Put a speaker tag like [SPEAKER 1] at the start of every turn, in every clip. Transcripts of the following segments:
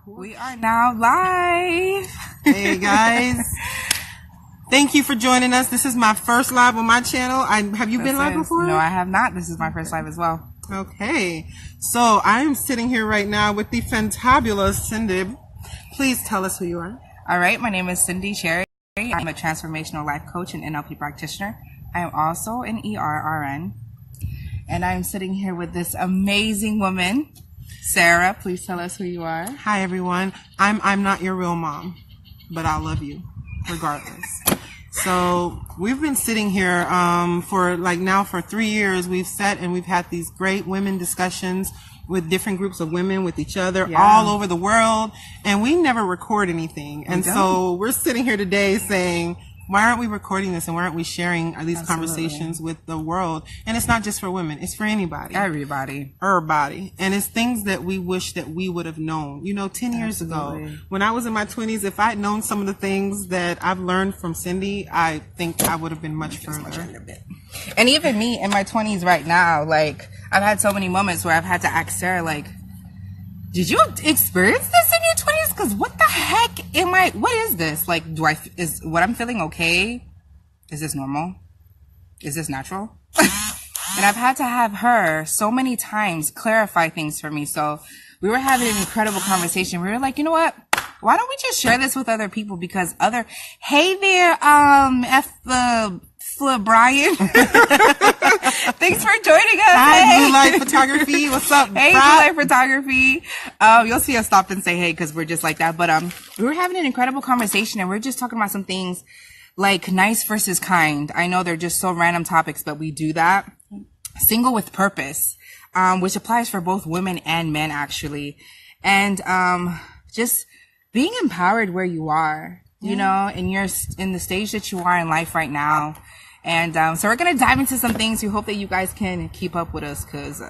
[SPEAKER 1] We are now live.
[SPEAKER 2] Hey guys. Thank you for joining us. This is my first live on my channel. Have you been live before?
[SPEAKER 1] No, I have not. This is my first live as well.
[SPEAKER 2] Okay. So I am sitting here right now with the fantabulous Cindy. Please tell us who you are.
[SPEAKER 1] All right. My name is Cindy Cherry. I'm a transformational life coach and NLP practitioner. I am also an ERRN. And I'm sitting here with this amazing woman, Sarah. Please tell us who you are.
[SPEAKER 2] Hi everyone. I'm not your real mom, but I love you regardless. So we've been sitting here for 3 years. We've sat and we've had these great women discussions with different groups of women, with each other, all over the world, and we never record anything. And so we're sitting here today saying, why aren't we recording this and why aren't we sharing these conversations with the world? And it's not just for women, it's for anybody.
[SPEAKER 1] Everybody.
[SPEAKER 2] And it's things that we wish that we would have known. 10 years ago, when I was in my 20s, if I had known some of the things that I've learned from Cindy, I think I would have been much further.
[SPEAKER 1] And even me in my 20s right now, like, I've had so many moments where I've had to ask Sarah, like, did you experience this in your 20s? Because what the heck what is this? Like, is what I'm feeling okay? Is this normal? Is this natural? And I've had to have her so many times clarify things for me. So we were having an incredible conversation. We were like, you know what? Why don't we just share this with other people? Because hey there, Brian. Thanks for joining us.
[SPEAKER 2] Hi, Blue Light Photography. What's up?
[SPEAKER 1] Hey, Blue Light Photography. You'll see us stop and say hey because we're just like that. But we were having an incredible conversation and we're just talking about some things like nice versus kind. I know they're just so random topics, but we do that. Single with purpose, which applies for both women and men actually, and just being empowered where you are, and you're in the stage that you are in life right now. And so we're going to dive into some things. We hope that you guys can keep up with us because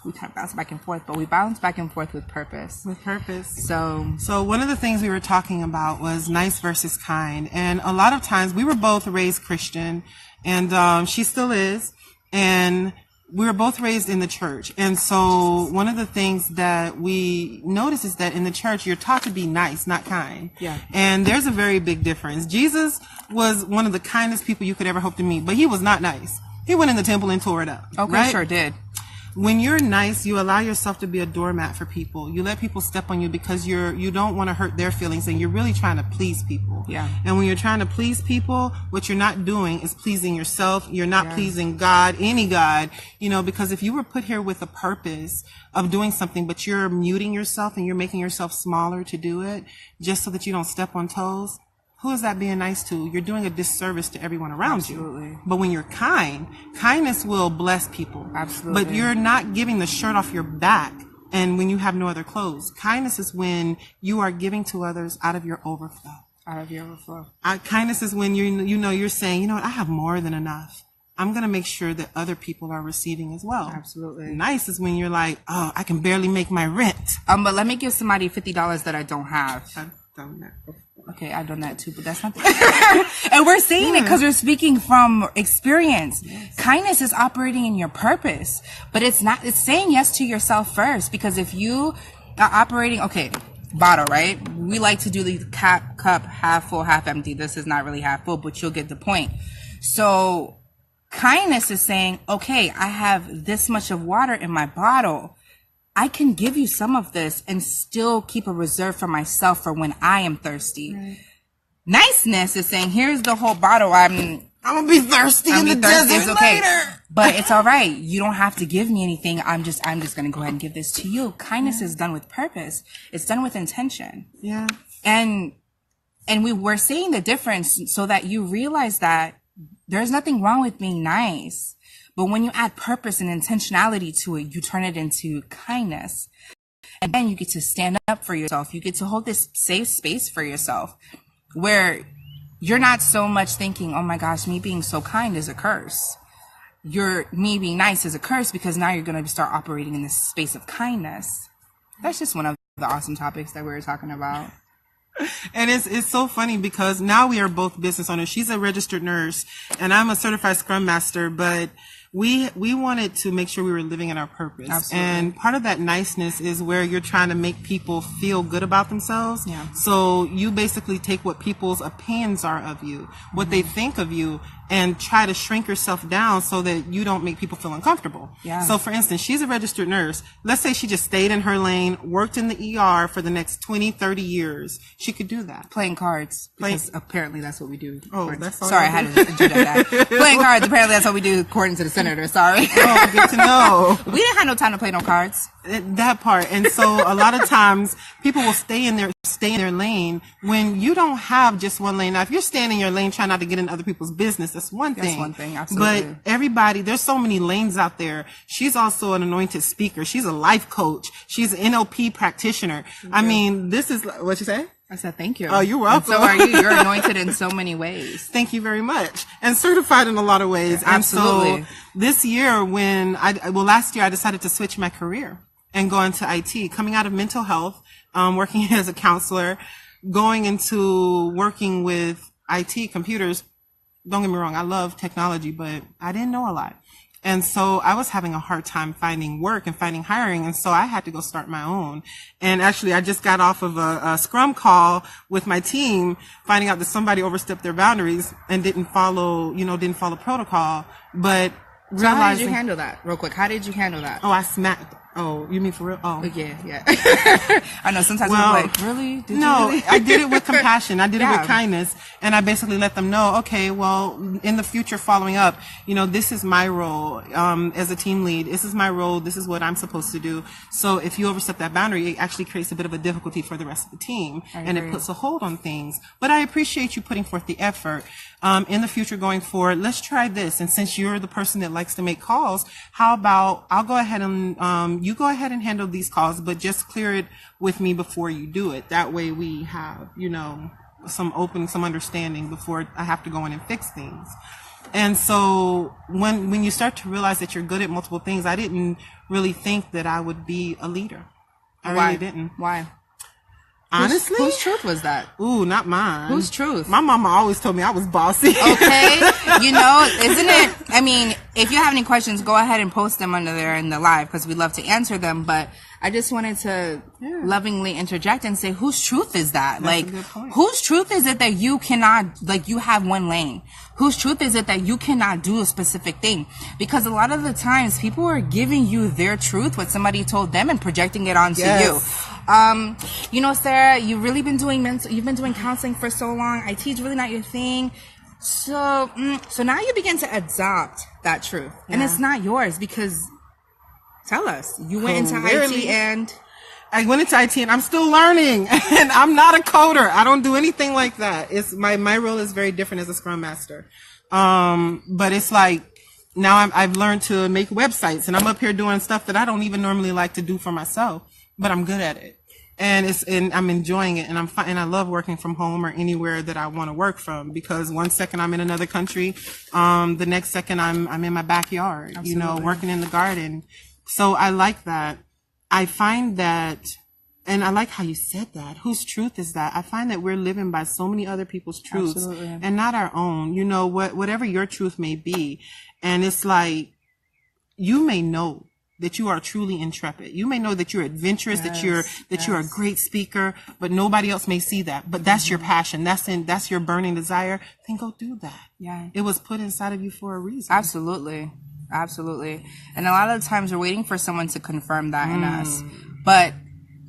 [SPEAKER 1] we kind of bounce back and forth, but we bounce back and forth with purpose.
[SPEAKER 2] With purpose.
[SPEAKER 1] So
[SPEAKER 2] one of the things we were talking about was nice versus kind. And a lot of times we were both raised Christian, and she still is. And we were both raised in the church. And so one of the things that we notice is that in the church, you're taught to be nice, not kind.
[SPEAKER 1] Yeah.
[SPEAKER 2] And there's a very big difference. Jesus was one of the kindest people you could ever hope to meet, but he was not nice. He went in the temple and tore it up.
[SPEAKER 1] Okay,
[SPEAKER 2] right?
[SPEAKER 1] sure did.
[SPEAKER 2] When you're nice, you allow yourself to be a doormat for people. You let people step on you because you don't want to hurt their feelings, and you're really trying to please people.
[SPEAKER 1] Yeah.
[SPEAKER 2] And when you're trying to please people, what you're not doing is pleasing yourself. You're not pleasing God, any God, because if you were put here with a purpose of doing something, but you're muting yourself and you're making yourself smaller to do it just so that you don't step on toes, who is that being nice to? You're doing a disservice to everyone around you. But when you're kindness will bless people.
[SPEAKER 1] Absolutely.
[SPEAKER 2] But you're not giving the shirt off your back and when you have no other clothes. Kindness is when you are giving to others out of your overflow. Kindness is when you're saying, I have more than enough. I'm going to make sure that other people are receiving as well.
[SPEAKER 1] Absolutely.
[SPEAKER 2] Nice is when you're like, oh, I can barely make my rent.
[SPEAKER 1] But let me give somebody $50 that I don't have.
[SPEAKER 2] I've done that before.
[SPEAKER 1] Okay, I've done that too, but that's not and we're saying it because we're speaking from experience. Yes. Kindness is operating in your purpose, but it's saying yes to yourself first, because if you are operating, bottle, right? We like to do the cup half full, half empty. This is not really half full, but you'll get the point. So kindness is saying, okay, I have this much of water in my bottle. I can give you some of this and still keep a reserve for myself for when I am thirsty. Right. Niceness is saying, here's the whole bottle. I'm
[SPEAKER 2] gonna be thirsty in the desert later.
[SPEAKER 1] But it's all right. You don't have to give me anything. I'm just gonna go ahead and give this to you. Kindness is done with purpose. It's done with intention.
[SPEAKER 2] Yeah.
[SPEAKER 1] And we're saying the difference so that you realize that there's nothing wrong with being nice. But when you add purpose and intentionality to it, you turn it into kindness. And then you get to stand up for yourself. You get to hold this safe space for yourself where you're not so much thinking, oh my gosh, me being so kind is a curse. Me being nice is a curse because now you're going to start operating in this space of kindness. That's just one of the awesome topics that we were talking about.
[SPEAKER 2] And it's so funny because now we are both business owners. She's a registered nurse and I'm a certified scrum master, but we wanted to make sure we were living in our purpose.
[SPEAKER 1] Absolutely.
[SPEAKER 2] And part of that niceness is where you're trying to make people feel good about themselves.
[SPEAKER 1] Yeah.
[SPEAKER 2] So you basically take what people's opinions are of you, what they think of you, and try to shrink yourself down so that you don't make people feel uncomfortable.
[SPEAKER 1] Yeah.
[SPEAKER 2] So for instance, she's a registered nurse. Let's say she just stayed in her lane, worked in the ER for the next 20, 30 years. She could do that.
[SPEAKER 1] Playing cards, because apparently that's what we do.
[SPEAKER 2] Oh, that's all
[SPEAKER 1] Sorry, I
[SPEAKER 2] I
[SPEAKER 1] had to interject that. Playing cards, apparently that's what we do according to the senator. Sorry.
[SPEAKER 2] Oh, good to know.
[SPEAKER 1] We didn't have no time to play no cards.
[SPEAKER 2] That part. And so a lot of times people will stay in their lane when you don't have just one lane. Now, if you're staying in your lane, trying not to get in other people's business, that's one thing.
[SPEAKER 1] That's one thing, absolutely.
[SPEAKER 2] But everybody, there's so many lanes out there. She's also an anointed speaker. She's a life coach. She's an NLP practitioner. I mean, this is what you say?
[SPEAKER 1] I said thank you.
[SPEAKER 2] Oh, you're welcome.
[SPEAKER 1] And so are you. You're anointed in so many ways.
[SPEAKER 2] Thank you very much. And certified in a lot of ways.
[SPEAKER 1] Absolutely.
[SPEAKER 2] And so this year last year I decided to switch my career and go into IT, coming out of mental health, working as a counselor, going into working with IT, computers. Don't get me wrong, I love technology, but I didn't know a lot. And so I was having a hard time finding work and finding hiring. And so I had to go start my own. And actually, I just got off of a scrum call with my team, finding out that somebody overstepped their boundaries and didn't follow protocol. But
[SPEAKER 1] So how did you
[SPEAKER 2] realizing,
[SPEAKER 1] handle that? Real quick, how did you handle that?
[SPEAKER 2] I smacked. Oh, you mean for real? Oh.
[SPEAKER 1] Yeah. I know sometimes
[SPEAKER 2] Well,
[SPEAKER 1] we're like, really? Did
[SPEAKER 2] No,
[SPEAKER 1] you really?
[SPEAKER 2] I did it with compassion. I did it
[SPEAKER 1] Yeah.
[SPEAKER 2] with kindness. And I basically let them know, okay, well, in the future following up, this is my role, as a team lead. This is my role. This is what I'm supposed to do. So if you overstep that boundary, it actually creates a bit of a difficulty for the rest of the team. And it
[SPEAKER 1] agree.
[SPEAKER 2] puts a hold on things. But I appreciate you putting forth the effort. In the future going forward, let's try this. And since you're the person that likes to make calls, how about I'll go ahead and, you go ahead and handle these calls, but just clear it with me before you do it. That way we have, some understanding before I have to go in and fix things. And so when you start to realize that you're good at multiple things, I didn't really think that I would be a leader. I
[SPEAKER 1] Why?
[SPEAKER 2] really didn't.
[SPEAKER 1] Why?
[SPEAKER 2] Honestly?
[SPEAKER 1] Whose truth was that?
[SPEAKER 2] Ooh, not mine.
[SPEAKER 1] Whose truth?
[SPEAKER 2] My mama always told me I was bossy.
[SPEAKER 1] Okay. Isn't it? I mean, if you have any questions, go ahead and post them under there in the live because we'd love to answer them. But I just wanted to lovingly interject and say, whose truth is that?
[SPEAKER 2] That's a good point.
[SPEAKER 1] Whose truth is it that you cannot, you have one lane? Whose truth is it that you cannot do a specific thing? Because a lot of the times people are giving you their truth, what somebody told them, and projecting it onto you. Sarah, you've really been doing you've been doing counseling for so long. IT is really not your thing. So now you begin to adopt that truth, and it's not yours because tell us, you went into IT and
[SPEAKER 2] I went into IT and I'm still learning and I'm not a coder. I don't do anything like that. It's my role is very different as a scrum master. But it's like now I've learned to make websites and I'm up here doing stuff that I don't even normally like to do for myself, but I'm good at it. And I'm enjoying it, and and I love working from home or anywhere that I want to work from, because one second I'm in another country, the next second I'm in my backyard,
[SPEAKER 1] Absolutely.
[SPEAKER 2] working in the garden. So I like that. I find that, and I like how you said that. Whose truth is that? I find that we're living by so many other people's truths
[SPEAKER 1] Absolutely.
[SPEAKER 2] and not our own. Whatever your truth may be, and it's like you may know that you are truly intrepid. You may know that you're adventurous, that you're a great speaker, but nobody else may see that. But that's your passion. That's your burning desire. Then go do that.
[SPEAKER 1] Yeah.
[SPEAKER 2] It was put inside of you for a reason.
[SPEAKER 1] Absolutely. And a lot of the times we're waiting for someone to confirm that in us. But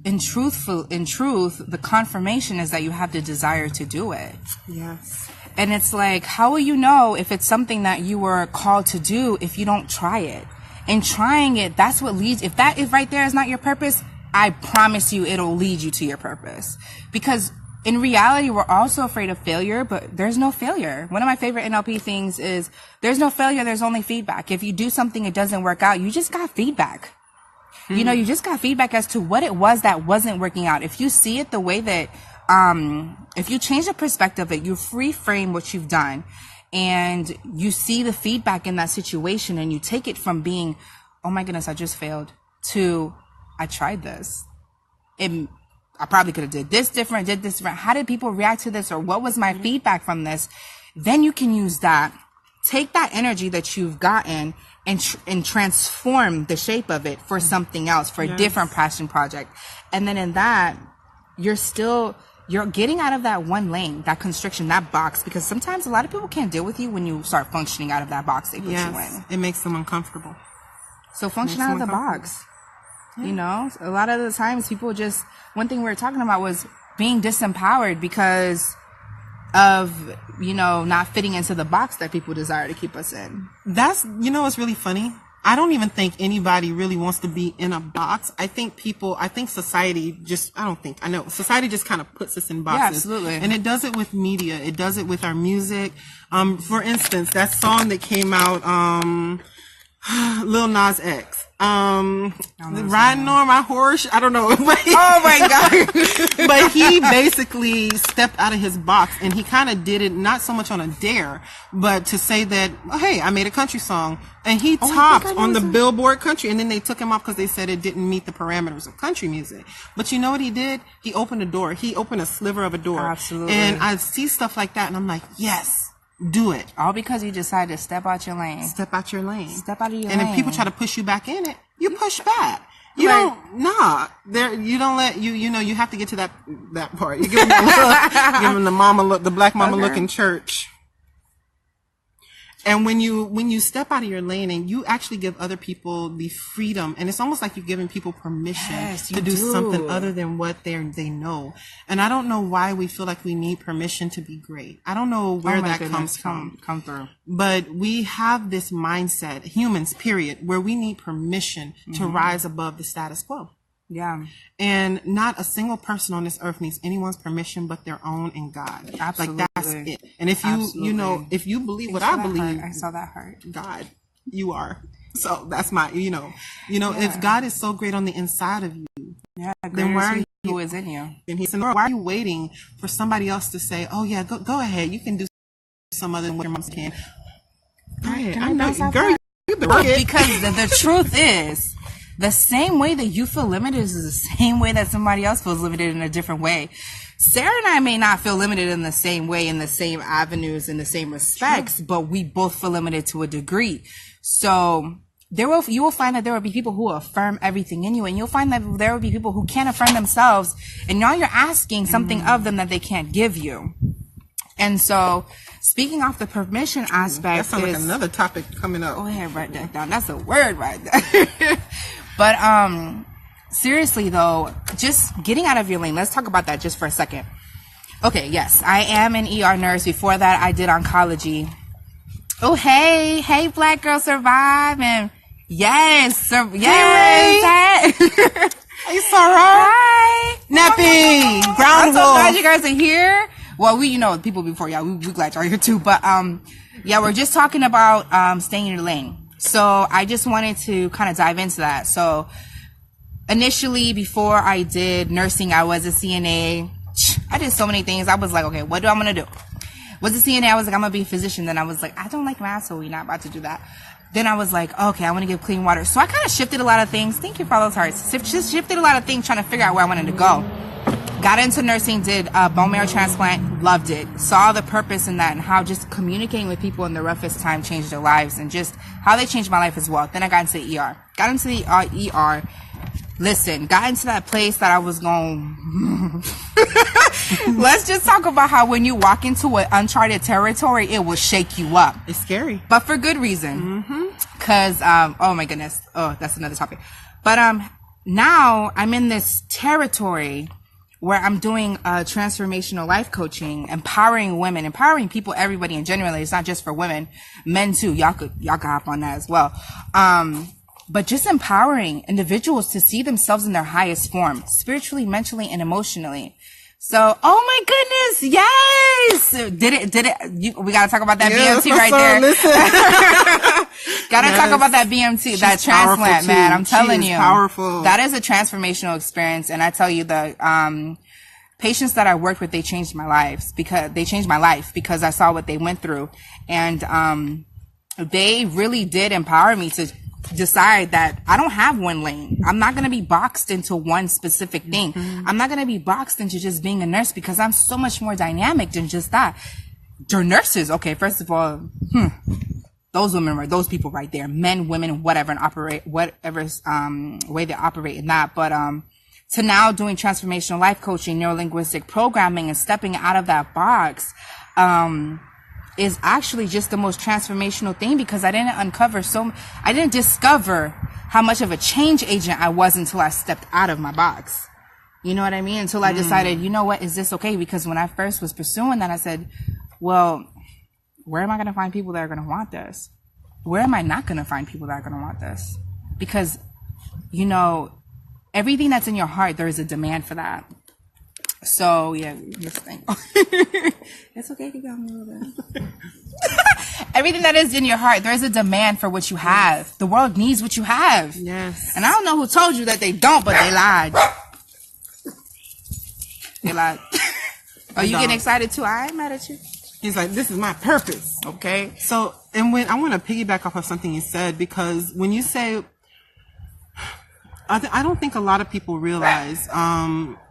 [SPEAKER 1] in truth, the confirmation is that you have the desire to do it.
[SPEAKER 2] Yes.
[SPEAKER 1] And it's like, how will you know if it's something that you were called to do if you don't try it? And trying it, that's what leads. If right there is not your purpose, I promise you it'll lead you to your purpose. Because in reality, we're also afraid of failure, but there's no failure. One of my favorite NLP things is there's no failure, there's only feedback. If you do something, it doesn't work out, you just got feedback. You just got feedback as to what it was that wasn't working out. If you see it the way that, if you change the perspective, that you reframe what you've done, and you see the feedback in that situation and you take it from being, oh my goodness, I just failed, to I tried this. I probably could have did this different. How did people react to this? Or what was my feedback from this? Then you can use that. Take that energy that you've gotten, and transform the shape of it for something else, for a different passion project. And then in that, you're getting out of that one lane, that constriction, that box, because sometimes a lot of people can't deal with you when you start functioning out of that box they put you in.
[SPEAKER 2] It makes them uncomfortable.
[SPEAKER 1] So function out of the box. Yeah. You know, a lot of the times people just, one thing we were talking about was being disempowered because of, you know, not fitting into the box that people desire to keep us in.
[SPEAKER 2] That's, you know, what's really funny? I don't even think anybody really wants to be in a box. I think society just, I know society just kind of puts us in boxes.
[SPEAKER 1] Yeah, absolutely.
[SPEAKER 2] And it does it with media. It does it with our music. For instance, that song that came out, Lil Nas X. Riding on my horse. I don't know.
[SPEAKER 1] Oh my God.
[SPEAKER 2] But he basically stepped out of his box, and he kind of did it not so much on a dare, but to say that, oh, hey, I made a country song, and he topped on the Billboard country, and then they took him off because they said it didn't meet the parameters of country music. But you know what he did? He opened a door. He opened a sliver of a door.
[SPEAKER 1] Absolutely.
[SPEAKER 2] And I see stuff like that, and I'm like, yes. Do it.
[SPEAKER 1] All because you decided to step out your lane.
[SPEAKER 2] Step out your lane.
[SPEAKER 1] Step out of your
[SPEAKER 2] lane. And if people try to push you back in it, you push back. You don't let you know, you have to get to that part. You give them the black mama look in church. And when you step out of your lane and you actually give other people the freedom, and it's almost like you're giving people permission to do something other than what they know. And I don't know why we feel like we need permission to be great. I don't know where that comes from.
[SPEAKER 1] Come through.
[SPEAKER 2] But we have this mindset, humans, period, where we need permission to rise above the status quo.
[SPEAKER 1] Yeah.
[SPEAKER 2] And not a single person on this earth needs anyone's permission but their own and God.
[SPEAKER 1] Absolutely.
[SPEAKER 2] Like, that's it. And if you know, if you believe what I believe,
[SPEAKER 1] I saw that heart.
[SPEAKER 2] God, you are. So that's my, if God is so great on the inside of you, then why are you,
[SPEAKER 1] who is in you?
[SPEAKER 2] And he said, why are you waiting for somebody else to say, oh yeah, go ahead, you can do some other than what your mom can. Go ahead. Girl,
[SPEAKER 1] because the truth is, the same way that you feel limited is the same way that somebody else feels limited in a different way. Sarah and I may not feel limited in the same way, in the same avenues, in the same respects, but we both feel limited to a degree. So you will find that there will be people who will affirm everything in you, and you'll find that there will be people who can't affirm themselves, and now you're asking something of them that they can't give you. And so, speaking off the permission aspect,
[SPEAKER 2] that sounds like another topic coming up.
[SPEAKER 1] Go ahead, write that down. That's a word right there. But seriously though, just getting out of your lane. Let's talk about that just for a second. Okay, yes, I am an ER nurse. Before that, I did oncology. Oh, hey, Black Girl Survive, and yes. Hey,
[SPEAKER 2] Sarah.
[SPEAKER 1] Hi.
[SPEAKER 2] Nappy. Brown
[SPEAKER 1] I'm so glad you guys are here. Well, people before y'all. We're glad y'all are here too. But we're just talking about staying in your lane. So I just wanted to kind of dive into that. So initially, before I did nursing, I was a CNA. I did so many things. I was like, okay, what do I want to do? Was a CNA. I was like, I'm going to be a physician. Then I was like, I don't like math, so we're not about to do that. Then I was like, okay, I want to give clean water. So I kind of shifted a lot of things. Thank you for all those hearts. Just shifted a lot of things, trying to figure out where I wanted to go. Got into nursing, did a bone marrow transplant, loved it. Saw the purpose in that and how just communicating with people in the roughest time changed their lives and just how they changed my life as well. Then I got into the ER. Got into the ER. Listen, got into that place that I was going, let's just talk about how when you walk into an uncharted territory, it will shake you up.
[SPEAKER 2] It's scary.
[SPEAKER 1] But for good reason. Cause, oh my goodness. Oh, that's another topic. But, now I'm in this territory where I'm doing transformational life coaching, empowering women, empowering people, everybody, and generally, it's not just for women, men too. Y'all could hop on that as well. But just empowering individuals to see themselves in their highest form, spiritually, mentally, and emotionally. So, oh my goodness, yes! Did it, we gotta talk about that BMT right there. Gotta talk about that BMT,
[SPEAKER 2] She's
[SPEAKER 1] that transplant, man. I'm telling you.
[SPEAKER 2] Powerful.
[SPEAKER 1] That is a transformational experience. And I tell you, the, patients that I worked with, they changed my life because I saw what they went through. And, they really did empower me to decide that I don't have one lane. I'm not going to be boxed into one specific thing. I'm not going to be boxed into just being a nurse because I'm so much more dynamic than just that. They're nurses. Okay, first of all, those women, those people right there, men, women, whatever, and operate, whatever, way they operate in that. But, to now doing transformational life coaching, neurolinguistic programming, and stepping out of that box, is actually just the most transformational thing, because I didn't discover how much of a change agent I was until I stepped out of my box. You know what I mean? Until I decided, you know what, is this okay? Because when I first was pursuing that, I said, well, where am I going to find people that are going to want this? Where am I not going to find people that are going to want this? Because, you know, everything that's in your heart, there is a demand for that. So, yeah, this thing. It's okay, keep going a little bit. Everything that is in your heart, there is a demand for what you have. The world needs what you have.
[SPEAKER 2] Yes.
[SPEAKER 1] And I don't know who told you that they don't, but they lied. They lied. Oh, you getting excited too? I ain't mad at you.
[SPEAKER 2] He's like, this is my purpose.
[SPEAKER 1] Okay.
[SPEAKER 2] So, and when I want to piggyback off of something you said, because when you say, I don't think a lot of people realize,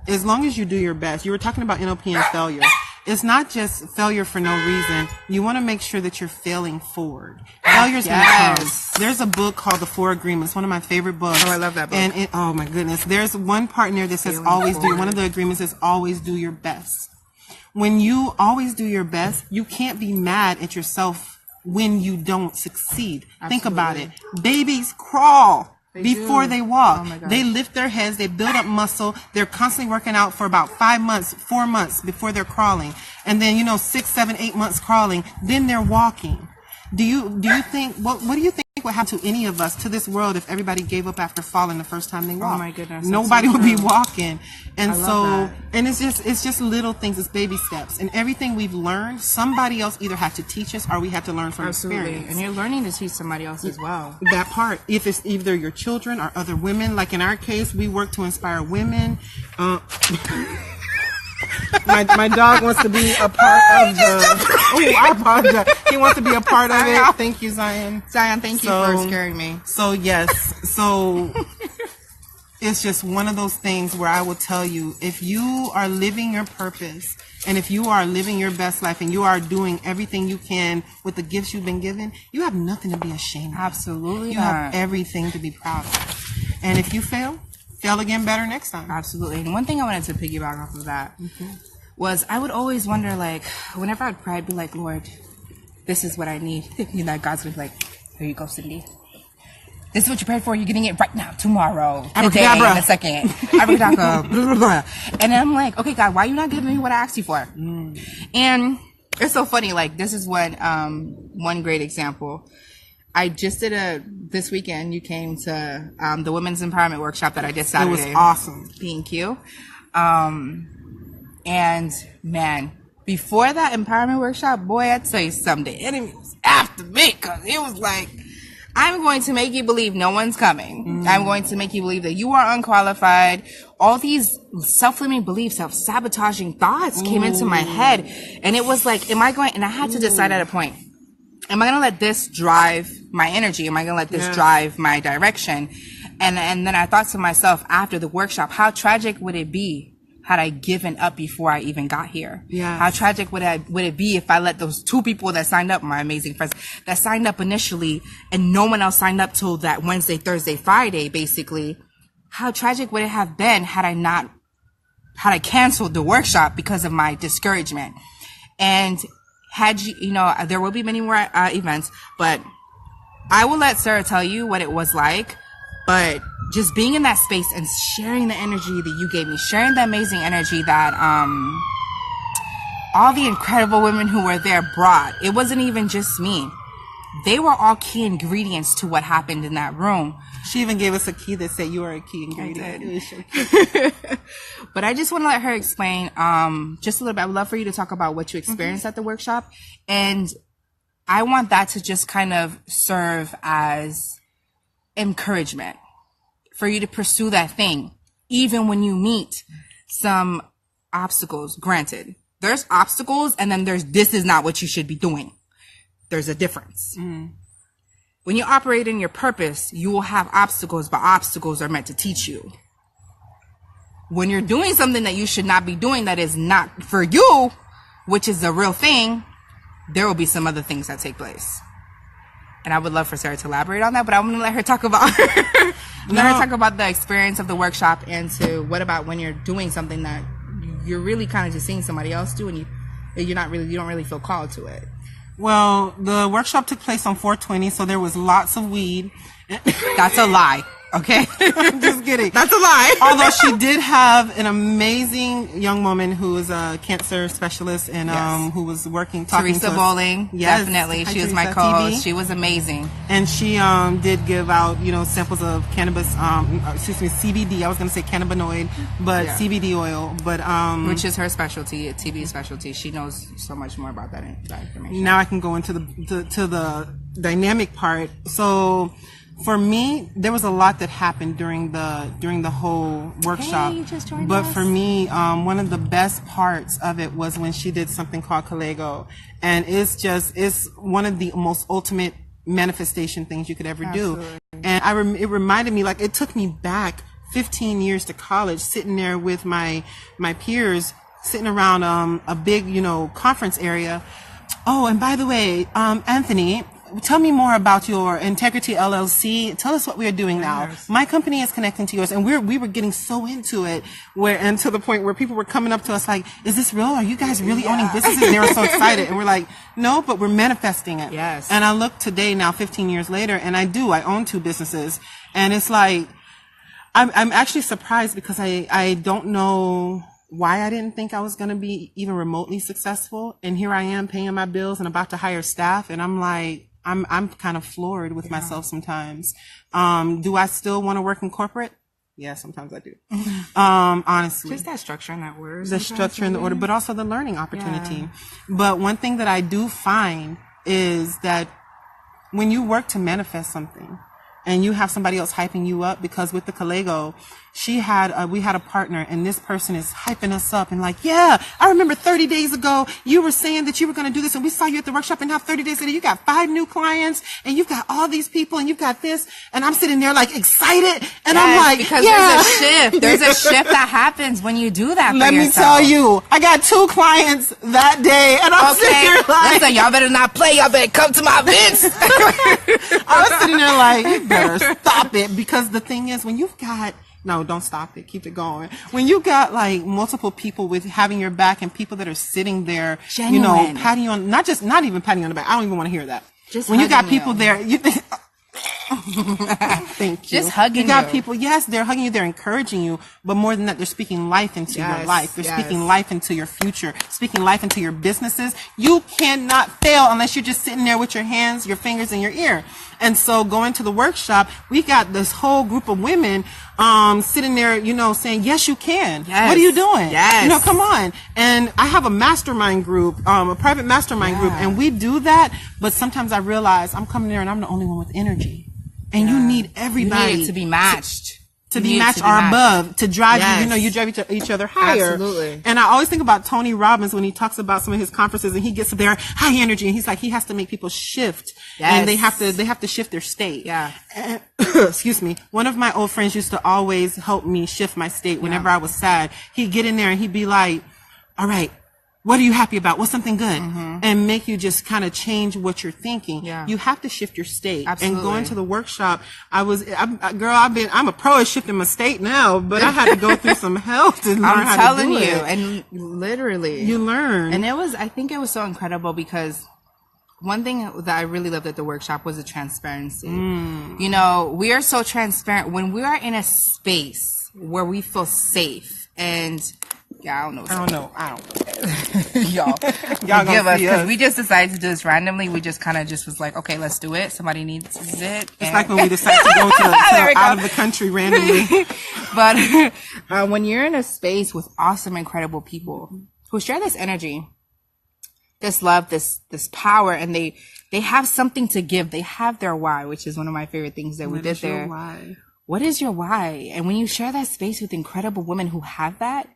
[SPEAKER 2] as long as you do your best, you were talking about NLP and failure. It's not just failure for no reason. You want to make sure that you're failing forward. Failure's going to come. There's a book called The Four Agreements, one of my favorite books.
[SPEAKER 1] Oh, I love that book.
[SPEAKER 2] And oh my goodness, there's one part in there that says one of the agreements is always do your best. When you always do your best, you can't be mad at yourself when you don't succeed. Absolutely. Think about it. Babies crawl before they walk. Oh, they lift their heads, they build up muscle, they're constantly working out for about 5 months, 4 months before they're crawling. And then, 6, 7, 8 months crawling, then they're walking. Do you think, what do you think would happen to any of us, to this world, if everybody gave up after falling the first time they walked?
[SPEAKER 1] Oh my goodness.
[SPEAKER 2] Nobody would be walking. And and it's just little things, it's baby steps. And everything we've learned, somebody else either had to teach us or we had to learn from experience.
[SPEAKER 1] And you're learning to teach somebody else as well.
[SPEAKER 2] That part, if it's either your children or other women, like in our case, we work to inspire women. My dog wants to be a part of the. Oh, I apologize. He wants to be a part of it. Thank you, Zion.
[SPEAKER 1] Zion, thank you for scaring me.
[SPEAKER 2] So yes, it's just one of those things where I will tell you, if you are living your purpose and if you are living your best life and you are doing everything you can with the gifts you've been given, you have nothing to be ashamed of.
[SPEAKER 1] Absolutely,
[SPEAKER 2] you have everything to be proud of. And if you fail again better next time.
[SPEAKER 1] Absolutely. And one thing I wanted to piggyback off of that was I would always wonder, like, whenever I'd pray, I'd be like, Lord, this is what I need. God's gonna be like, here you go, Cindy. This is what you prayed for. You're getting it right now, tomorrow, today, in a second. Abracadabra, blah, blah, blah. And then I'm like, okay, God, why are you not giving me what I asked you for? And it's so funny. Like, this is one great example. I just did this weekend, you came to the Women's Empowerment Workshop that I did Saturday.
[SPEAKER 2] It was awesome.
[SPEAKER 1] Thank you. And man, before that empowerment workshop, boy, I'd tell you something. The enemy was after me, because it was like, I'm going to make you believe no one's coming. I'm going to make you believe that you are unqualified. All these self-limiting beliefs, self-sabotaging thoughts came into my head. And it was like, and I had to decide at a point, am I going to let this drive my energy? Am I going to let this drive my direction? And then I thought to myself after the workshop, how tragic would it be had I given up before I even got here?
[SPEAKER 2] Yeah.
[SPEAKER 1] How tragic would it be if I let those 2 people that signed up, my amazing friends, that signed up initially, and no one else signed up till that Wednesday, Thursday, Friday, basically. How tragic would it have been had I canceled the workshop because of my discouragement? And had there will be many more events, but I will let Sarah tell you what it was like. But just being in that space and sharing the energy that you gave me, sharing the amazing energy that all the incredible women who were there brought. It wasn't even just me. They were all key ingredients to what happened in that room.
[SPEAKER 2] She even gave us a key that said you are a key ingredient.
[SPEAKER 1] But I just want to let her explain just a little bit. I would love for you to talk about what you experienced at the workshop. And I want that to just kind of serve as encouragement for you to pursue that thing, even when you meet some obstacles. Granted, there's obstacles, and then there's, this is not what you should be doing. There's a difference. When you operate in your purpose, you will have obstacles, but obstacles are meant to teach you. When you're doing something that you should not be doing, that is not for you, which is the real thing, there will be some other things that take place. And I would love for Sarah to elaborate on that, but I'm going to let her talk about the experience of the workshop, and to what about when you're doing something that you're really kind of just seeing somebody else do, and you don't really feel called to it.
[SPEAKER 2] Well, the workshop took place on 420, so there was lots of weed.
[SPEAKER 1] That's a lie. Okay.
[SPEAKER 2] I'm just kidding.
[SPEAKER 1] That's a lie.
[SPEAKER 2] Although she did have an amazing young woman who was a cancer specialist and who was talking
[SPEAKER 1] Teresa
[SPEAKER 2] to us.
[SPEAKER 1] Bowling.
[SPEAKER 2] Yes.
[SPEAKER 1] Definitely.
[SPEAKER 2] Hi,
[SPEAKER 1] She was
[SPEAKER 2] Teresa,
[SPEAKER 1] my co-host.
[SPEAKER 2] TV.
[SPEAKER 1] She was amazing.
[SPEAKER 2] And she did give out, samples of cannabis, CBD. I was going to say cannabinoid, but CBD oil. But
[SPEAKER 1] which is her specialty, TV specialty. She knows so much more about that information.
[SPEAKER 2] Now I can go into the dynamic part. So for me, there was a lot that happened during the whole workshop.
[SPEAKER 1] Hey, you just joined
[SPEAKER 2] but
[SPEAKER 1] us.
[SPEAKER 2] for me, one of the best parts of it was when she did something called Kalego, and it's one of the most ultimate manifestation things you could ever do. And it reminded me, like, it took me back 15 years to college, sitting there with my peers, sitting around a big conference area. Oh, and by the way, Anthony, tell me more about your Integrity LLC. Tell us what we are doing now. My company is connecting to yours, and we were getting so into it, and to the point where people were coming up to us like, "Is this real? Are you guys really owning businesses?" And they were so excited, and we're like, "No, but we're manifesting it."
[SPEAKER 1] Yes.
[SPEAKER 2] And I look today, now 15 years later, and I own 2 businesses, and it's like, I'm actually surprised because I don't know why I didn't think I was going to be even remotely successful, and here I am paying my bills and about to hire staff, and I'm like, I'm kind of floored with myself sometimes. Do I still want to work in corporate? Yeah, sometimes I do. Honestly.
[SPEAKER 1] Just that structure and that order.
[SPEAKER 2] The structure and the order, but also the learning opportunity. Yeah. But one thing that I do find is that when you work to manifest something and you have somebody else hyping you up, because with the Kalego, we had a partner, and this person is hyping us up and like, yeah, I remember 30 days ago, you were saying that you were going to do this, and we saw you at the workshop, and now 30 days later, you got 5 new clients, and you've got all these people, and you've got this, and I'm sitting there like excited, and I'm like,
[SPEAKER 1] because
[SPEAKER 2] yeah.
[SPEAKER 1] There's a shift that happens when you do that for
[SPEAKER 2] Let me tell you, I got 2 clients that day, and I'm sitting here like,
[SPEAKER 1] listen, y'all better not play, y'all better come to my events.
[SPEAKER 2] I was sitting there like, you better stop it, because the thing is, when you've got, no, don't stop it. Keep it going. When you got like multiple people with having your back, and people that are sitting there,
[SPEAKER 1] genuine,
[SPEAKER 2] patting you on, not even patting you on the back. I don't even want to hear that.
[SPEAKER 1] Just
[SPEAKER 2] when you got people there, you think, thank you.
[SPEAKER 1] Just hugging
[SPEAKER 2] you. Got people, yes, they're hugging you, they're encouraging you, but more than that, they're speaking life into your life. They're speaking life into your future, speaking life into your businesses. You cannot fail unless you're just sitting there with your hands, your fingers, and your ear. And so going to the workshop, we got this whole group of women sitting there, saying, yes, you can. Yes. What are you doing?
[SPEAKER 1] Yes.
[SPEAKER 2] Come on. And I have a mastermind group, a private mastermind group, and we do that. But sometimes I realize I'm coming there and I'm the only one with energy. And you need everybody.
[SPEAKER 1] You need it to be matched.
[SPEAKER 2] To be matched or above, to drive you, you drive each other higher.
[SPEAKER 1] Absolutely.
[SPEAKER 2] And I always think about Tony Robbins when he talks about some of his conferences, and he gets there high energy, and he's like, he has to make people shift. Yes. And they have to shift their state.
[SPEAKER 1] Yeah.
[SPEAKER 2] And, excuse me. One of my old friends used to always help me shift my state whenever I was sad. He'd get in there and he'd be like, all right, what are you happy about? What's something good? Mm-hmm. And make you just kind of change what you're thinking. Yeah. You have to shift your state.
[SPEAKER 1] Absolutely.
[SPEAKER 2] And going to the workshop, I'm a pro at shifting my state now, but I had to go through some hell to learn how to do it.
[SPEAKER 1] And literally.
[SPEAKER 2] You learn.
[SPEAKER 1] And I think it was so incredible, because one thing that I really loved at the workshop was the transparency. We are so transparent when we are in a space where we feel safe. And I don't know. Y'all give us, because we just decided to do this randomly. We just kind of was like, okay, let's do it. Somebody needs it.
[SPEAKER 2] It's like when we decide to go out of the country randomly.
[SPEAKER 1] But when you're in a space with awesome, incredible people who share this energy, this love, this power, and they have something to give. They have their why, which is one of my favorite things that we did there. What is your why? And when you share that space with incredible women who have that,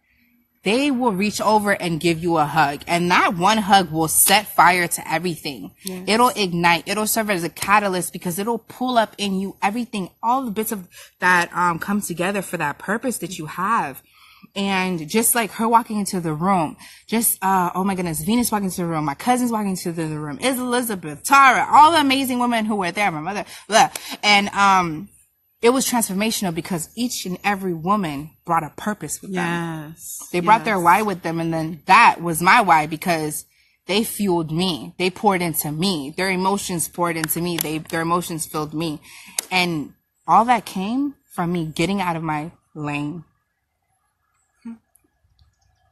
[SPEAKER 1] they will reach over and give you a hug. And that one hug will set fire to everything. Yes. It'll ignite. It'll serve as a catalyst, because it'll pull up in you everything, all the bits of that come together for that purpose that you have. And just like her walking into the room, just, oh my goodness, Venus walking into the room, my cousins walking into the room, Elizabeth, Tara, all the amazing women who were there, my mother, blah. And, it was transformational because each and every woman brought a purpose with them.
[SPEAKER 2] Yes.
[SPEAKER 1] They brought their why with them. And then that was my why because they fueled me. They poured into me. Their emotions poured into me. Their emotions filled me. And all that came from me getting out of my lane.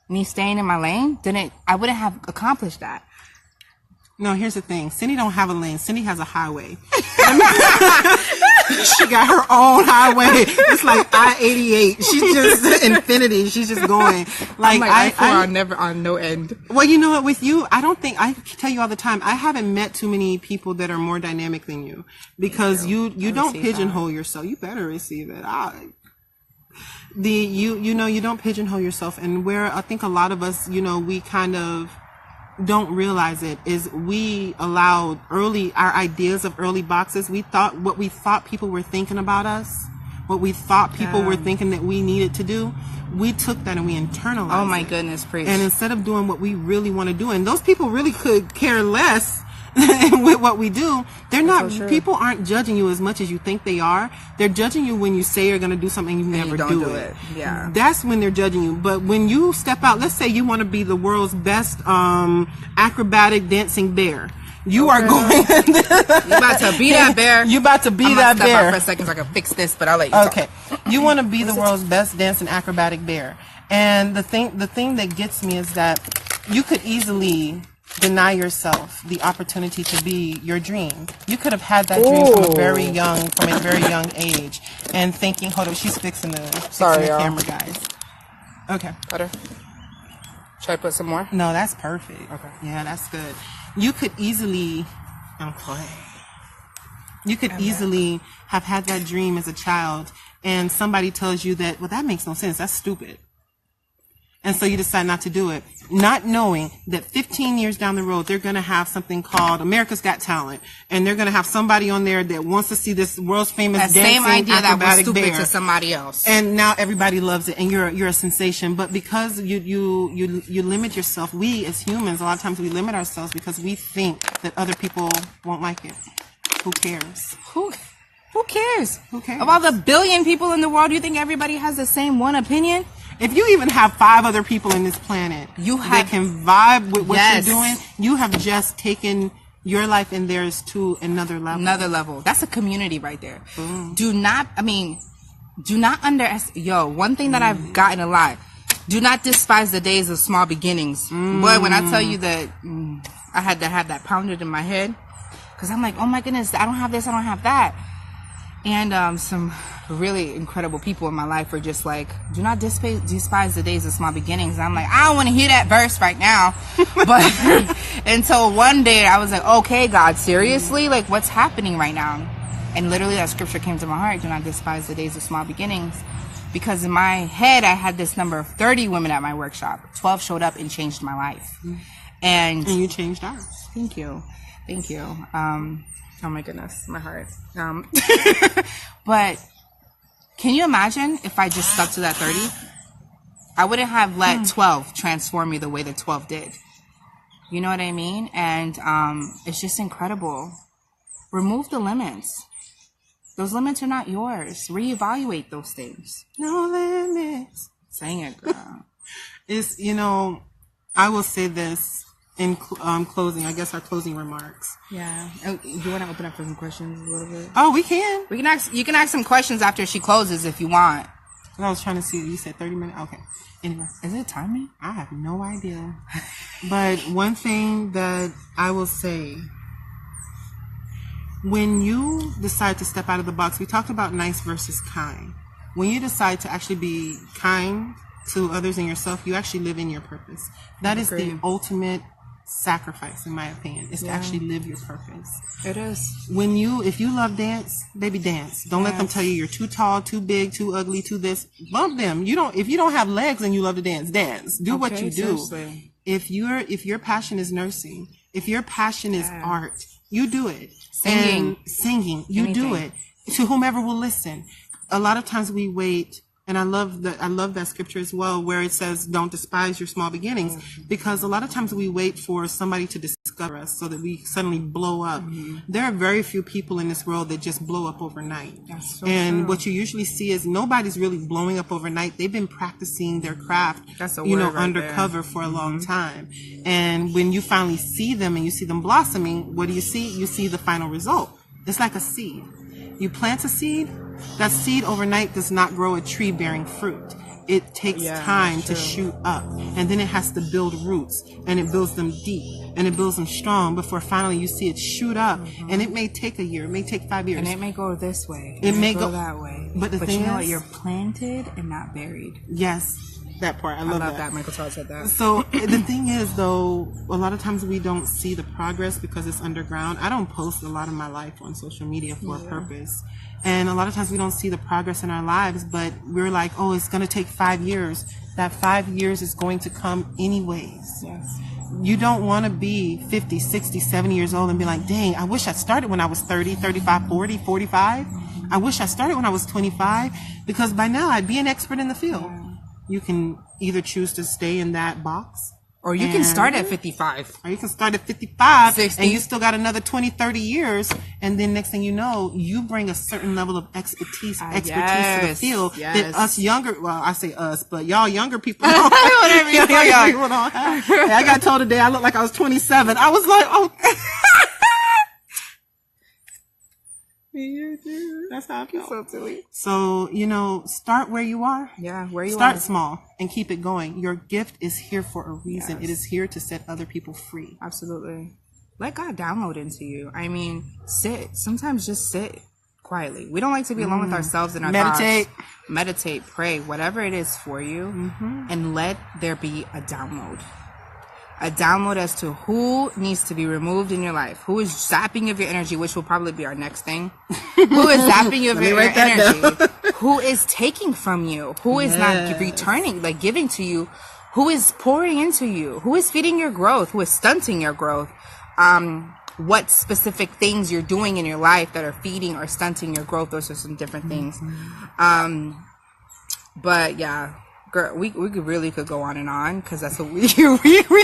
[SPEAKER 1] Me staying in my lane, I wouldn't have accomplished that.
[SPEAKER 2] No, here's the thing. Cindy don't have a lane. Cindy has a highway. She got her own highway. It's like I-88. She's just infinity. She's just going. Like
[SPEAKER 1] I never on no end.
[SPEAKER 2] Well, you know what? With you, I tell you all the time, I haven't met too many people that are more dynamic than you because you don't pigeonhole yourself. You better receive it. You don't pigeonhole yourself, and where I think a lot of us, we kind of don't realize it is we allowed our ideas of early boxes. What we thought people were thinking about us, what we thought people were thinking that we needed to do, we took that and we internalized
[SPEAKER 1] it. Oh my goodness, preach.
[SPEAKER 2] And instead of doing what we really want to do, and those people really could care less with what we do, people aren't judging you as much as you think they are. They're judging you when you say you're going to do something and you never do it.
[SPEAKER 1] Yeah.
[SPEAKER 2] That's when they're judging you. But when you step out, let's say you want to be the world's best acrobatic dancing bear. You are going.
[SPEAKER 1] You about to be that bear.
[SPEAKER 2] You about to be
[SPEAKER 1] I'm
[SPEAKER 2] that
[SPEAKER 1] step
[SPEAKER 2] bear.
[SPEAKER 1] out for a second so I can fix this, but I'll let you talk.
[SPEAKER 2] Okay. You want to be the world's best dancing acrobatic bear. And the thing that gets me is that you could easily deny yourself the opportunity to be your dream. You could have had that dream from a very young age, and thinking, hold on, she's fixing the camera, guys. Okay.
[SPEAKER 1] Butter. Should I put some more?
[SPEAKER 2] No, that's perfect. Okay. Yeah, that's good. You could easily, easily have had that dream as a child, and somebody tells you that, well, that makes no sense. That's stupid. And so you decide not to do it, not knowing that 15 years down the road, they're going to have something called America's Got Talent. And they're going to have somebody on there that wants to see this world's famous dancing
[SPEAKER 1] same idea
[SPEAKER 2] acrobatic
[SPEAKER 1] that was stupid
[SPEAKER 2] bear
[SPEAKER 1] to somebody else.
[SPEAKER 2] And now everybody loves it and you're a sensation. But because you limit yourself, we as humans, a lot of times we limit ourselves because we think that other people won't like it. Who cares?
[SPEAKER 1] Who cares?
[SPEAKER 2] Who cares?
[SPEAKER 1] Of all the billion people in the world, do you think everybody has the same one opinion?
[SPEAKER 2] If you even have 5 other people in this planet that can vibe with what you're doing, you have just taken your life and theirs to another level.
[SPEAKER 1] That's a community right there. Do not underestimate. One thing that I've gotten a lot. Do not despise the days of small beginnings. Boy, when I tell you that I had to have that pounded in my head. Because I'm like, oh my goodness, I don't have this, I don't have that. And some really incredible people in my life were just like, do not despise the days of small beginnings. And I'm like, I don't want to hear that verse right now. But until one day I was like, okay, God, seriously? Like, what's happening right now? And literally that scripture came to my heart, do not despise the days of small beginnings. Because in my head, I had this number of 30 women at my workshop. 12 showed up and changed my life. And
[SPEAKER 2] you changed ours.
[SPEAKER 1] Thank you. Oh my goodness, my heart. But can you imagine if I just stuck to that 30? I wouldn't have let 12 transform me the way that 12 did. You know what I mean? And it's just incredible. Remove the limits. Those limits are not yours. Reevaluate those things.
[SPEAKER 2] No limits.
[SPEAKER 1] Saying it, girl.
[SPEAKER 2] It's, I will say this. In closing, I guess our closing remarks.
[SPEAKER 1] Yeah. Oh, you want to open up for some questions a little bit?
[SPEAKER 2] Oh, we can.
[SPEAKER 1] You can ask some questions after she closes if you want.
[SPEAKER 2] I was trying to see. You said 30 minutes. Okay. Anyway,
[SPEAKER 1] is it timing?
[SPEAKER 2] I have no idea. But one thing that I will say, when you decide to step out of the box, we talked about nice versus kind. When you decide to actually be kind to others and yourself, you actually live in your purpose. That is the ultimate sacrifice, in my opinion, is to actually live your purpose.
[SPEAKER 1] It is.
[SPEAKER 2] If you love dance, baby, dance. Don't let them tell you you're too tall, too big, too ugly, too this. Bump them. If you don't have legs and you love to dance, dance. Do what you do.
[SPEAKER 1] Seriously.
[SPEAKER 2] If your passion is nursing, if your passion is art, you do it.
[SPEAKER 1] Singing,
[SPEAKER 2] you do it. To whomever will listen. A lot of times we wait And I love that scripture as well, where it says, don't despise your small beginnings, because a lot of times we wait for somebody to discover us so that we suddenly blow up. There are very few people in this world that just blow up overnight.
[SPEAKER 1] That's so
[SPEAKER 2] and
[SPEAKER 1] true.
[SPEAKER 2] what you usually see is nobody's really blowing up overnight. They've been practicing their craft,
[SPEAKER 1] That's a word right
[SPEAKER 2] undercover for a long time. And when you finally see them and you see them blossoming, what do you see? You see the final result. It's like a seed. You plant a seed, that seed overnight does not grow a tree bearing fruit. It takes time to shoot up, and then it has to build roots, and it builds them deep, and it builds them strong before finally you see it shoot up. And it may take a year, it may take 5 years.
[SPEAKER 1] And it may go this way.
[SPEAKER 2] It may go
[SPEAKER 1] that way.
[SPEAKER 2] But the thing
[SPEAKER 1] you know what?
[SPEAKER 2] is,
[SPEAKER 1] You're planted and not buried.
[SPEAKER 2] yes, that part. I love that.
[SPEAKER 1] Michael Todd said that.
[SPEAKER 2] So the thing is, though, a lot of times we don't see the progress because it's underground. I don't post a lot of my life on social media for a purpose. And a lot of times we don't see the progress in our lives, but we're like, oh, it's going to take 5 years. That 5 years is going to come anyways.
[SPEAKER 1] Yes.
[SPEAKER 2] You don't want to be 50, 60, 70 years old and be like, dang, I wish I started when I was 30, 35, 40, 45. I wish I started when I was 25, because by now I'd be an expert in the field. You can either choose to stay in that box,
[SPEAKER 1] or you can start at 55.
[SPEAKER 2] or you can start at 55,
[SPEAKER 1] 60.
[SPEAKER 2] and you still got another 20, 30 years. And then next thing you know, you bring a certain level of expertise to the field that us younger, well, I say us, but y'all younger people don't have.
[SPEAKER 1] Whatever you
[SPEAKER 2] y'all people don't have. Hey, I got told today I looked like I was 27. I was like, oh. That's how I feel.
[SPEAKER 1] So silly.
[SPEAKER 2] So, start where you are.
[SPEAKER 1] Yeah, where you
[SPEAKER 2] Start
[SPEAKER 1] are.
[SPEAKER 2] small and keep it going. Your gift is here for a reason.
[SPEAKER 1] Yes.
[SPEAKER 2] It is here to set other people free.
[SPEAKER 1] Absolutely. Let God download into you. I mean, sit. Sometimes just sit quietly. We don't like to be alone with ourselves and our
[SPEAKER 2] Meditate.
[SPEAKER 1] thoughts. Meditate, pray, whatever it is for you, and let there be a download. A download as to who needs to be removed in your life, who is zapping you of your energy, which will probably be our next thing. Who is zapping you of your energy? Who is taking from you? Who is not returning, like giving to you? Who is pouring into you? Who is feeding your growth? Who is stunting your growth? What specific things you're doing in your life that are feeding or stunting your growth? Those are some different things. But yeah. Girl, we really could go on and on, because that's what we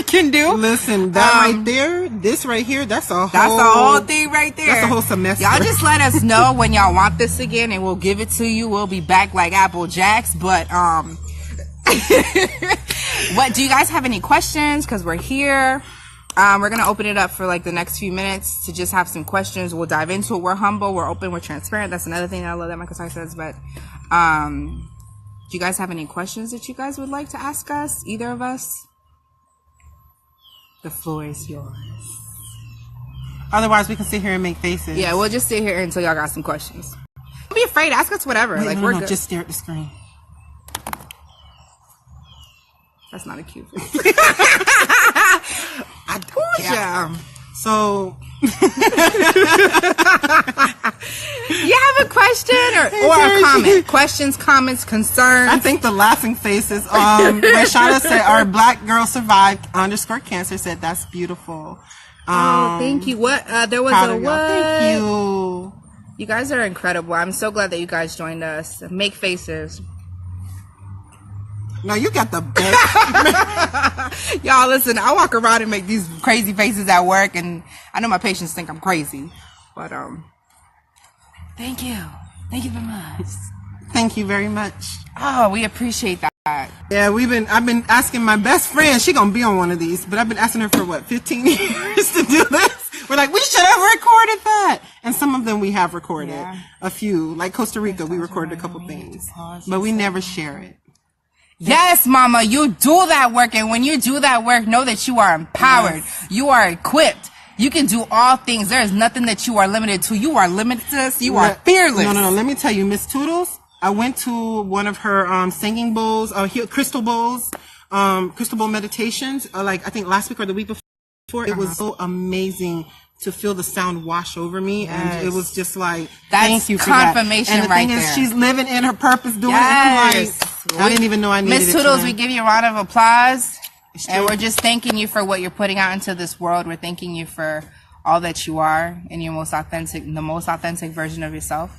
[SPEAKER 1] can do.
[SPEAKER 2] Listen, that right there, this right here, that's a
[SPEAKER 1] whole thing right there.
[SPEAKER 2] That's a whole semester.
[SPEAKER 1] Y'all just let us know when y'all want this again, and we'll give it to you. We'll be back like Apple Jacks. But what do you guys have any questions? Because we're here. We're gonna open it up for like the next few minutes to just have some questions. We'll dive into it. We're humble. We're open. We're transparent. That's another thing that I love that Michael Ty says. But do you guys have any questions that you guys would like to ask us? Either of us? The floor is yours.
[SPEAKER 2] Otherwise, we can sit here and make faces.
[SPEAKER 1] Yeah, we'll just sit here until y'all got some questions. Don't be afraid. Ask us whatever.
[SPEAKER 2] Wait,
[SPEAKER 1] we're
[SPEAKER 2] no,
[SPEAKER 1] good.
[SPEAKER 2] just stare at the screen.
[SPEAKER 1] That's not a cute face.
[SPEAKER 2] I don't care. So,
[SPEAKER 1] You have a question or a comment? Questions, comments, concerns?
[SPEAKER 2] I think the laughing faces. Rashana said, "Our black girl survived _cancer." Said that's beautiful.
[SPEAKER 1] Thank you. What? There was
[SPEAKER 2] Proud
[SPEAKER 1] a
[SPEAKER 2] of y'all.
[SPEAKER 1] what?
[SPEAKER 2] Thank you.
[SPEAKER 1] You guys are incredible. I'm so glad that you guys joined us. Make faces.
[SPEAKER 2] No, you got the best.
[SPEAKER 1] Y'all, listen, I walk around and make these crazy faces at work, and I know my patients think I'm crazy. But, thank you. Thank you very much.
[SPEAKER 2] Thank you very much.
[SPEAKER 1] Oh, we appreciate that.
[SPEAKER 2] Yeah, I've been asking my best friend, she gonna be on one of these, but I've been asking her for 15 years to do this. We're like, we should have recorded that. And some of them we have recorded.
[SPEAKER 1] Yeah.
[SPEAKER 2] A few, like Costa Rica, we recorded a couple things, but we never share it.
[SPEAKER 1] Yes, mama, you do that work. And when you do that work, know that you are empowered. Yes. You are equipped. You can do all things. There is nothing that you are limited to. You are limitless. You are fearless.
[SPEAKER 2] No. Let me tell you, Miss Toodles, I went to one of her singing bowls, crystal bowls, crystal bowl meditations, I think last week or the week before. It was so amazing to feel the sound wash over me. Yes. And it was just like, thank you for
[SPEAKER 1] confirmation
[SPEAKER 2] that. And the
[SPEAKER 1] right
[SPEAKER 2] thing
[SPEAKER 1] there.
[SPEAKER 2] is, she's living in her purpose, doing it.
[SPEAKER 1] Yes.
[SPEAKER 2] I didn't even know I needed it.
[SPEAKER 1] Miss Toodles, we give you a round of applause. And we're just thanking you for what you're putting out into this world. We're thanking you for all that you are in your the most authentic version of yourself.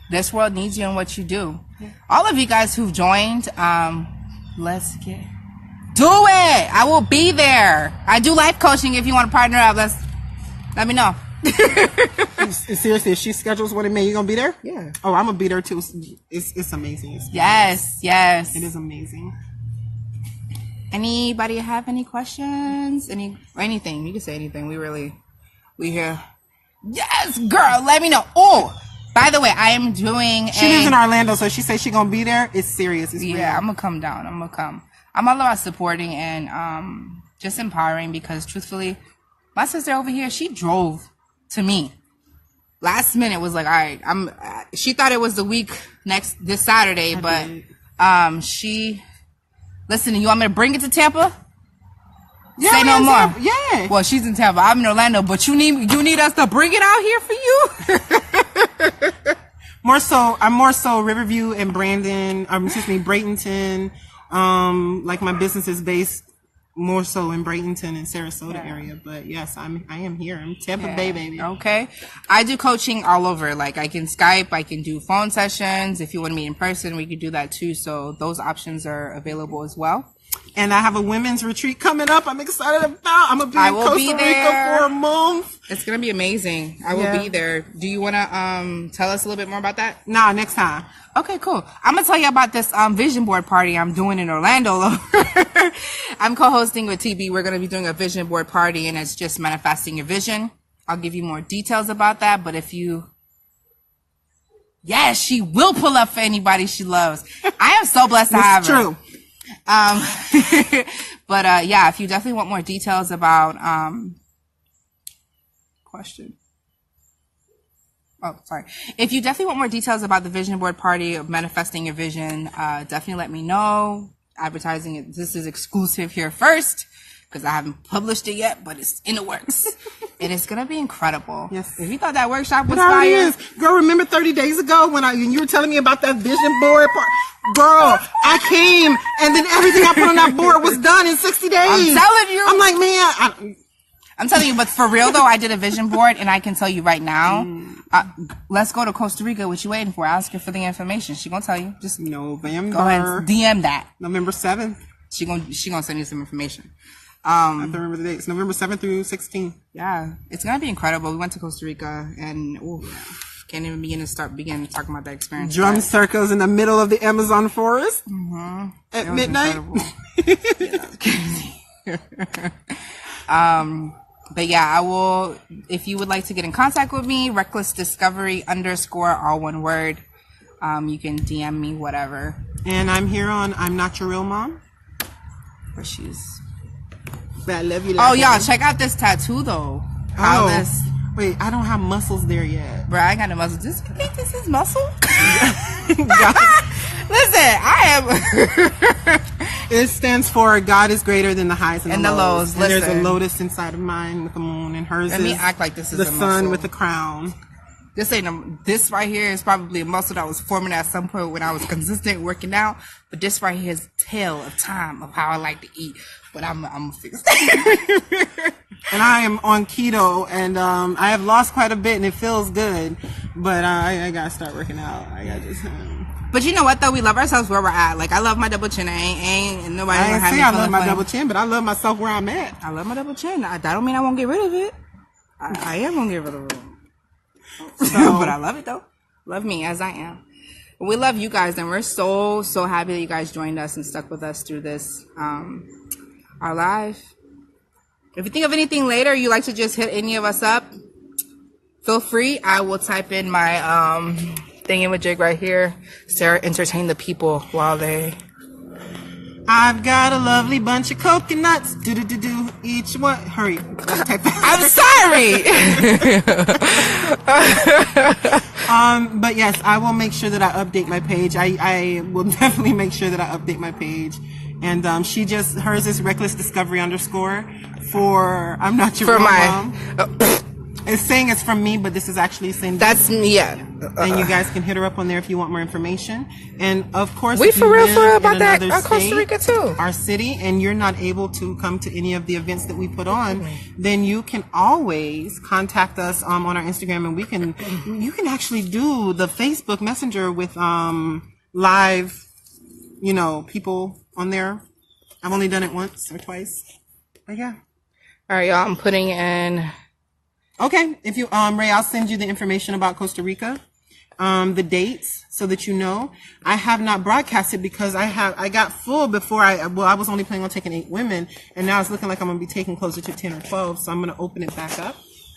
[SPEAKER 1] This world needs you in what you do. All of you guys who've joined, let's do it. I will be there. I do life coaching. If you want to partner up, let me know.
[SPEAKER 2] Seriously, if she schedules one in May, you gonna be there? Yeah. Oh, I'm gonna be there too. It's amazing.
[SPEAKER 1] Yes.
[SPEAKER 2] It is amazing.
[SPEAKER 1] Anybody have any questions? Anything? You can say anything. We here. Yes, girl. Let me know. Oh, by the way, I am doing.
[SPEAKER 2] She lives in Orlando, so she says she gonna be there. It's serious. It's real.
[SPEAKER 1] I'm gonna come down. I'm gonna come. I'm all about supporting and just empowering, because truthfully, my sister over here, she drove to me. Last minute was like, all right, she thought it was the week this Saturday, but she listen, you want me to bring it to Tampa?
[SPEAKER 2] Yeah,
[SPEAKER 1] say no more.
[SPEAKER 2] Yeah.
[SPEAKER 1] Well, she's in Tampa. I'm in Orlando, but you need us to bring it out here for you.
[SPEAKER 2] I'm more so Riverview and Brandon, Bradenton. Like my business is based more so in Bradenton and Sarasota area, but yes, I am here. I'm Tampa Bay, baby.
[SPEAKER 1] Okay. I do coaching all over. Like I can Skype, I can do phone sessions. If you want to meet in person, we could do that too. So those options are available as well.
[SPEAKER 2] And I have a women's retreat coming up. I'm excited about. I'm gonna be in Costa Rica for a month.
[SPEAKER 1] It's gonna be amazing. I will be there. Do you wanna tell us a little bit more about that?
[SPEAKER 2] Nah, next time.
[SPEAKER 1] Okay, cool. I'm gonna tell you about this vision board party I'm doing in Orlando. I'm co-hosting with TB. We're gonna be doing a vision board party, and it's just manifesting your vision. I'll give you more details about that. But yes, she will pull up for anybody she loves. I am so blessed to have her.
[SPEAKER 2] It's true.
[SPEAKER 1] But if you definitely want more details about if you definitely want more details about the vision board party of manifesting your vision, definitely let me know. Advertising it, this is exclusive here first, because I haven't published it yet, but it's in the works. And it's gonna be incredible.
[SPEAKER 2] Yes.
[SPEAKER 1] If you thought that workshop was
[SPEAKER 2] fire,
[SPEAKER 1] is.
[SPEAKER 2] Girl, remember 30 days ago when you were telling me about that vision board part? Girl, I came and then everything I put on that board was done in 60 days.
[SPEAKER 1] I'm telling you.
[SPEAKER 2] I'm like, man,
[SPEAKER 1] I'm telling you, but for real though, I did a vision board, and I can tell you right now, let's go to Costa Rica. What you waiting for? Ask her for the information. She gonna tell you. Just
[SPEAKER 2] November.
[SPEAKER 1] Go ahead and DM that.
[SPEAKER 2] November 7th.
[SPEAKER 1] She gonna send you some information.
[SPEAKER 2] I have to remember the dates. November 7th through 16th.
[SPEAKER 1] Yeah, it's gonna be incredible. We went to Costa Rica, and can't even begin to talk about that experience.
[SPEAKER 2] Drum circles in the middle of the Amazon forest at midnight.
[SPEAKER 1] Crazy. But yeah, I will. If you would like to get in contact with me, recklessdiscovery _ all one word. You can DM me, whatever.
[SPEAKER 2] And I'm here on I'm Not Your Real Mom.
[SPEAKER 1] Where she's.
[SPEAKER 2] But I love you.
[SPEAKER 1] Oh, y'all, check out this tattoo though.
[SPEAKER 2] Wait, I don't have muscles there yet.
[SPEAKER 1] Bro, I ain't got no muscles. You think this is muscle? Listen, I am.
[SPEAKER 2] It stands for God is greater than the highs and the lows. And
[SPEAKER 1] Listen.
[SPEAKER 2] there's a lotus inside of mine with the moon, and hers
[SPEAKER 1] Let me act like this is
[SPEAKER 2] the
[SPEAKER 1] a
[SPEAKER 2] sun
[SPEAKER 1] muscle.
[SPEAKER 2] with the crown.
[SPEAKER 1] This right here is probably a muscle that was forming at some point when I was consistent working out. But this right here is a tale of time of how I like to eat. But I'm gonna fix that.
[SPEAKER 2] And I am on keto, and I have lost quite a bit, and it feels good. But I gotta start working out. I gotta just.
[SPEAKER 1] But you know what though? We love ourselves where we're at. Like I love my double chin. I ain't nobody.
[SPEAKER 2] I ain't say I love my double chin, but I love myself where I'm at.
[SPEAKER 1] I love my double chin. That don't mean I won't get rid of it. I am gonna get rid of it. But I love it though. Love me as I am. We love you guys, and we're so happy that you guys joined us and stuck with us through this our life. If you think of anything later, you like to just hit any of us up, feel free. I will type in my thingamajig right here. Sarah, entertain the people while they.
[SPEAKER 2] I've got a lovely bunch of coconuts. Do. Each one. Hurry.
[SPEAKER 1] I'm sorry.
[SPEAKER 2] But yes, I will make sure that I update my page. I will definitely make sure that I update my page. And hers is recklessdiscovery _ for I'm Not Your Real Mom. It's saying it's from me, but this is actually Cindy.
[SPEAKER 1] That's me, yeah.
[SPEAKER 2] And you guys can hit her up on there if you want more information. And of course,
[SPEAKER 1] We
[SPEAKER 2] if you
[SPEAKER 1] for real
[SPEAKER 2] live
[SPEAKER 1] about
[SPEAKER 2] in
[SPEAKER 1] that.
[SPEAKER 2] another
[SPEAKER 1] Costa
[SPEAKER 2] state,
[SPEAKER 1] Rica too.
[SPEAKER 2] our city, and you're not able to come to any of the events that we put on, then you can always contact us on our Instagram, and you can actually do the Facebook Messenger with live, people on there. I've only done it once or twice, but yeah.
[SPEAKER 1] All right, y'all. I'm putting in.
[SPEAKER 2] Okay, if you Ray, I'll send you the information about Costa Rica, the dates, so that you know. I have not broadcasted because I got full before I was only planning on taking 8 women, and now it's looking like I'm gonna be taking closer to 10 or 12. So I'm gonna open it back up,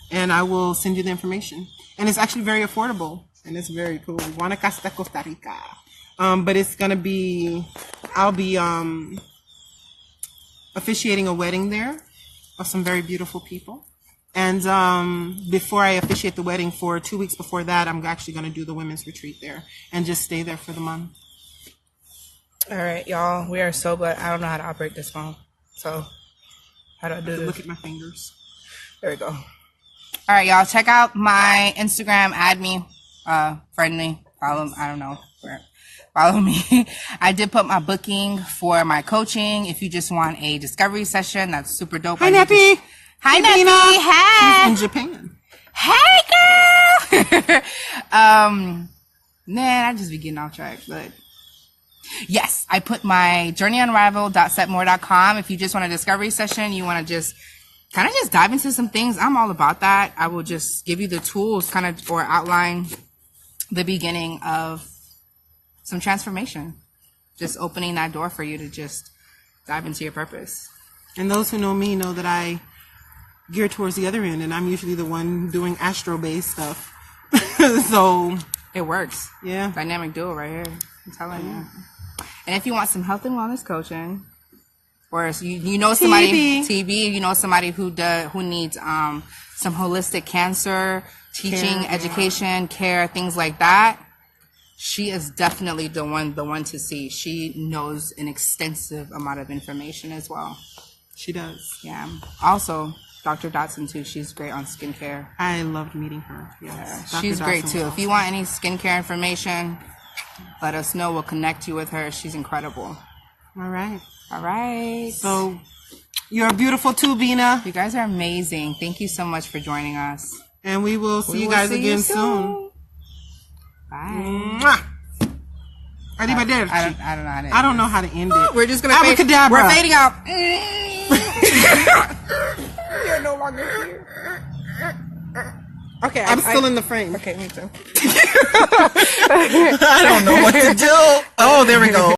[SPEAKER 2] and I will send you the information. And it's actually very affordable, and it's very cool. Guanacaste, Costa Rica. But it's gonna be, I'll be officiating a wedding there of some very beautiful people. And before I officiate the wedding, for 2 weeks before that, I'm actually going to do the women's retreat there and just stay there for the month.
[SPEAKER 1] All right, y'all. We are so glad. I don't know how to operate this phone. So, how do I do this?
[SPEAKER 2] Look at my fingers.
[SPEAKER 1] There we go. All right, y'all. Check out my Instagram. Add me. Friendly. Follow. I don't know. Follow me. I did put my booking for my coaching. If you just want a discovery session, that's super dope.
[SPEAKER 2] Hi, Neppy.
[SPEAKER 1] Hi, Neppy. Hey.
[SPEAKER 2] She's in Japan.
[SPEAKER 1] Hey, girl. Man, I just be getting off track, but yes, I put my journeyunravel.setmore.com. If you just want a discovery session, you want to just kind of just dive into some things, I'm all about that. I will just give you the tools kind of, or outline the beginning of some transformation, just opening that door for you to just dive into your purpose.
[SPEAKER 2] And those who know me know that I gear towards the other end, and I'm usually the one doing astro-based stuff. So
[SPEAKER 1] it works.
[SPEAKER 2] Yeah.
[SPEAKER 1] Dynamic duo right here. I'm telling you. And if you want some health and wellness coaching, or you know somebody TB, you know somebody who needs some holistic cancer teaching, education, care, things like that, she is definitely the one to see. She knows an extensive amount of information as well.
[SPEAKER 2] She does.
[SPEAKER 1] Yeah. Also, Dr. Dotson too. She's great on skincare.
[SPEAKER 2] I loved meeting her. Yes.
[SPEAKER 1] Yeah, she's great too. If you want any skincare information, let us know. We'll connect you with her. She's incredible.
[SPEAKER 2] All right.
[SPEAKER 1] All right.
[SPEAKER 2] So you're beautiful too, Bina.
[SPEAKER 1] You guys are amazing. Thank you so much for joining us.
[SPEAKER 2] And we will see you guys again soon.
[SPEAKER 1] Bye.
[SPEAKER 2] I don't know how to end
[SPEAKER 1] I don't know how to end it.
[SPEAKER 2] We're just gonna abracadabra.
[SPEAKER 1] We're fading out. You're no longer here. Okay,
[SPEAKER 2] I'm still in the frame.
[SPEAKER 1] Okay, me too.
[SPEAKER 2] I don't know what to do. Oh, there we go.